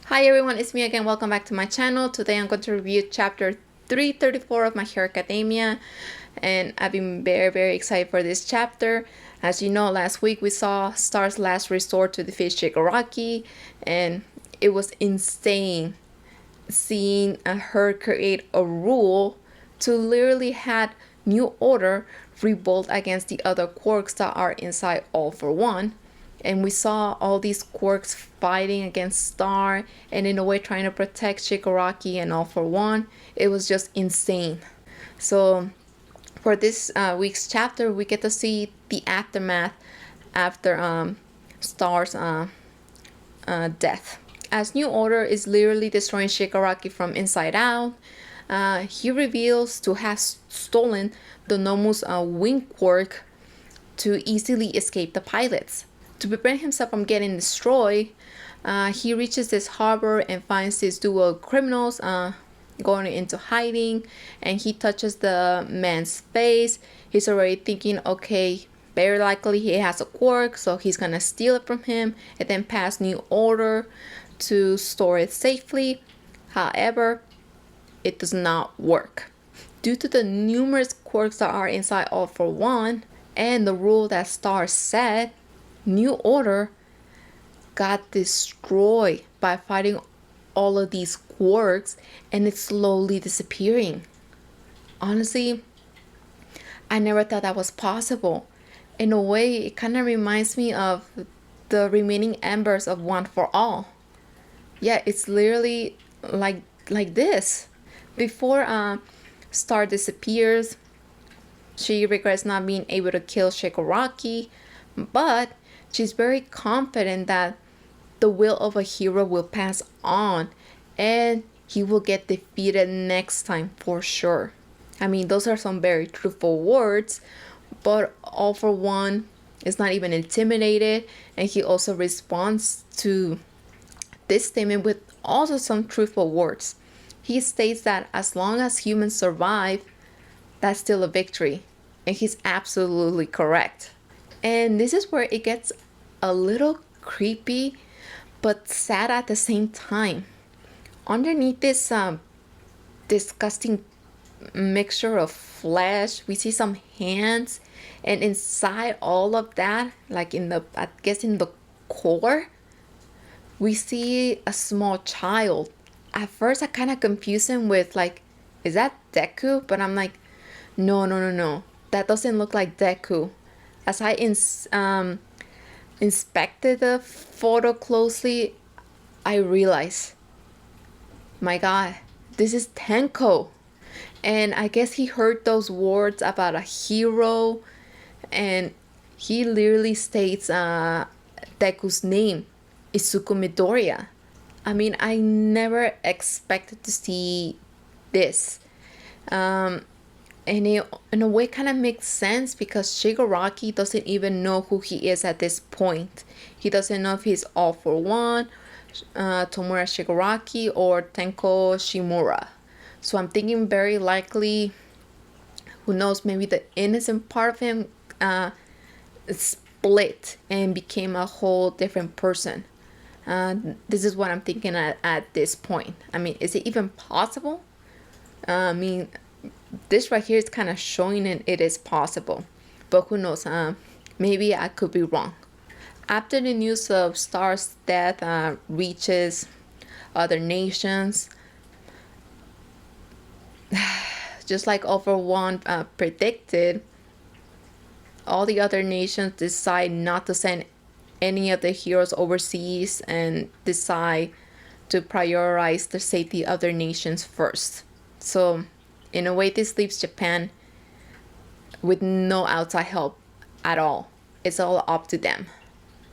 Hi everyone, it's me again. Welcome back to my channel. Today I'm going to review chapter 334 of My Hero Academia, and I've been very excited for this chapter. As you know, last week we saw Star's last resort to defeat Shigaraki, and it was insane seeing her create a rule to literally had New Order revolt against the other quirks that are inside All for One. And we saw all these quirks fighting against Star and in a way trying to protect Shigaraki and All for One. It was just insane. So for this week's chapter, we get to see the aftermath after Star's death. As New Order is literally destroying Shigaraki from inside out, he reveals to have stolen the Nomu's wing quirk to easily escape the pilots. To prevent himself from getting destroyed, he reaches this harbor and finds this duo of criminals going into hiding, and he touches the man's face. He's already thinking, okay, very likely he has a quirk, so he's gonna steal it from him and then pass New Order to store it safely. However, it does not work. Due to the numerous quirks that are inside All for One and the rule that Star set, New Order got destroyed by fighting all of these quirks, and it's slowly disappearing. Honestly, I never thought that was possible. In a way, it kind of reminds me of the remaining embers of One for All. Yeah, it's literally like this. Before Star disappears, she regrets not being able to kill Shigaraki, but she's very confident that the will of a hero will pass on and he will get defeated next time for sure. I mean, those are some very truthful words, but All for One is not even intimidated, and he also responds to this statement with also some truthful words. He states that as long as humans survive, that's still a victory, and he's absolutely correct. And this is where it gets a little creepy but sad at the same time. Underneath this disgusting mixture of flesh, we see some hands, and inside all of that, like in the, I guess in the core, we see a small child. At first I kind of confused him with like, is that Deku? But I'm like, no, that doesn't look like Deku. As I inspected the photo closely, I realized, my God, this is Tenko. And I guess he heard those words about a hero, and he literally states Deku's name, Izuku Midoriya. I mean, I never expected to see this. And it, in a way, kind of makes sense because Shigaraki doesn't even know who he is at this point. He doesn't know if he's All for One, Tomura Shigaraki, or Tenko Shimura. So I'm thinking very likely, who knows, maybe the innocent part of him split and became a whole different person. This is what I'm thinking at this point. I mean, is it even possible? I mean, this right here is kind of showing it is possible, but who knows, maybe I could be wrong. After the news of Star's death reaches other nations, just like All for One predicted, all the other nations decide not to send any of the heroes overseas and decide to prioritize the safety of their nations first. So in a way, this leaves Japan with no outside help at all. It's all up to them.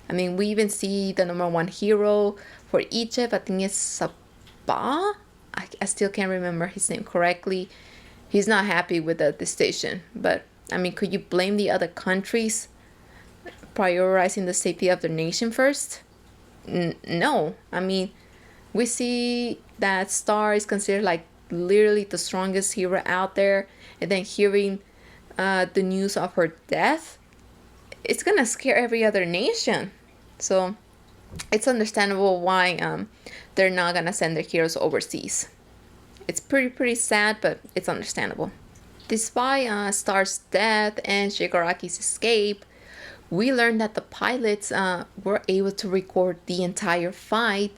I mean, we even see the #1 hero for Egypt. I think it's Sabah. I still can't remember his name correctly. He's not happy with the decision. But, I mean, could you blame the other countries prioritizing the safety of their nation first? No. I mean, we see that Star is considered like literally the strongest hero out there, and then hearing the news of her death, it's gonna scare every other nation. So it's understandable why they're not gonna send their heroes overseas. It's pretty sad, but it's understandable. Despite Star's death and Shigaraki's escape, we learned that the pilots were able to record the entire fight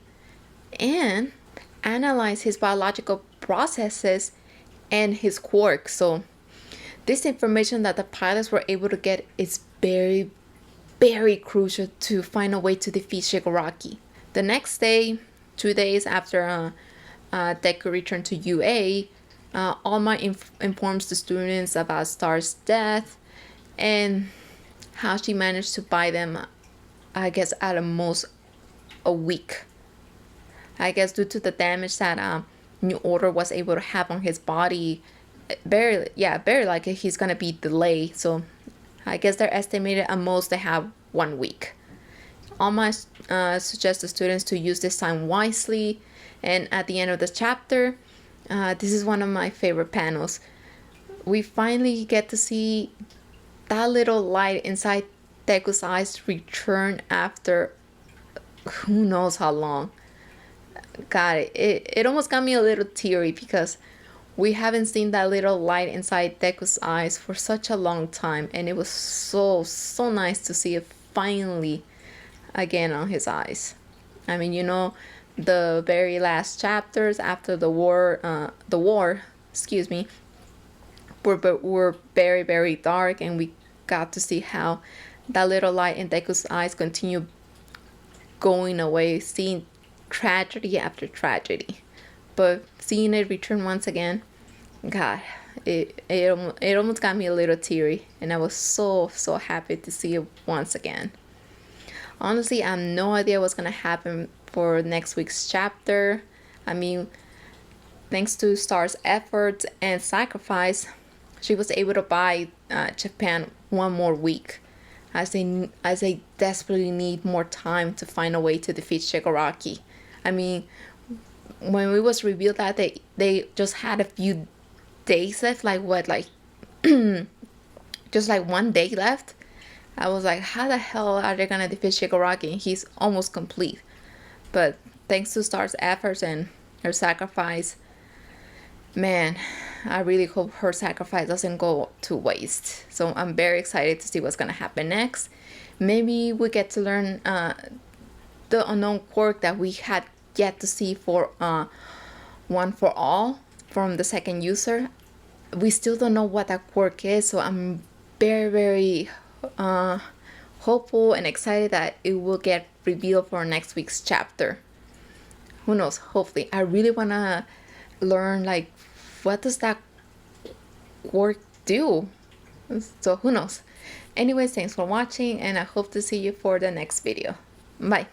and analyze his biological processes and his quirks. So this information that the pilots were able to get is very crucial to find a way to defeat Shigaraki. The next day, 2 days after Deku returned to UA, All Might informs the students about Star's death and how she managed to buy them, I guess, at the most a week. I guess due to the damage that New Order was able to have on his body, very likely he's gonna be delayed. So I guess they're estimated at most to have 1 week. All Might suggests the students to use this time wisely, and at the end of the chapter, this is one of my favorite panels. We finally get to see that little light inside Deku's eyes return after who knows how long. God, it almost got me a little teary because we haven't seen that little light inside Deku's eyes for such a long time, and it was so nice to see it finally again on his eyes. I mean, the very last chapters after the war, were very dark, and we got to see how that little light in Deku's eyes continue going away, seeing tragedy after tragedy. But seeing it return once again, God, it almost got me a little teary, and I was so happy to see it once again. Honestly, I have no idea what's gonna happen for next week's chapter. I mean, thanks to Star's efforts and sacrifice, she was able to buy Japan 1 more week, as they desperately need more time to find a way to defeat Shigaraki. I mean, when it was revealed that they just had a few days left, just like 1 day left, I was like, how the hell are they gonna defeat Shigaraki? He's almost complete. But thanks to Star's efforts and her sacrifice, man, I really hope her sacrifice doesn't go to waste. So I'm very excited to see what's gonna happen next. Maybe we get to learn the unknown quirk that we had yet to see for One for All from the second user. We still don't know what that quirk is, so I'm very hopeful and excited that it will get revealed for next week's chapter. Who knows? Hopefully. I really want to learn, like, what does that quirk do? So who knows? Anyways, thanks for watching, and I hope to see you for the next video. Bye.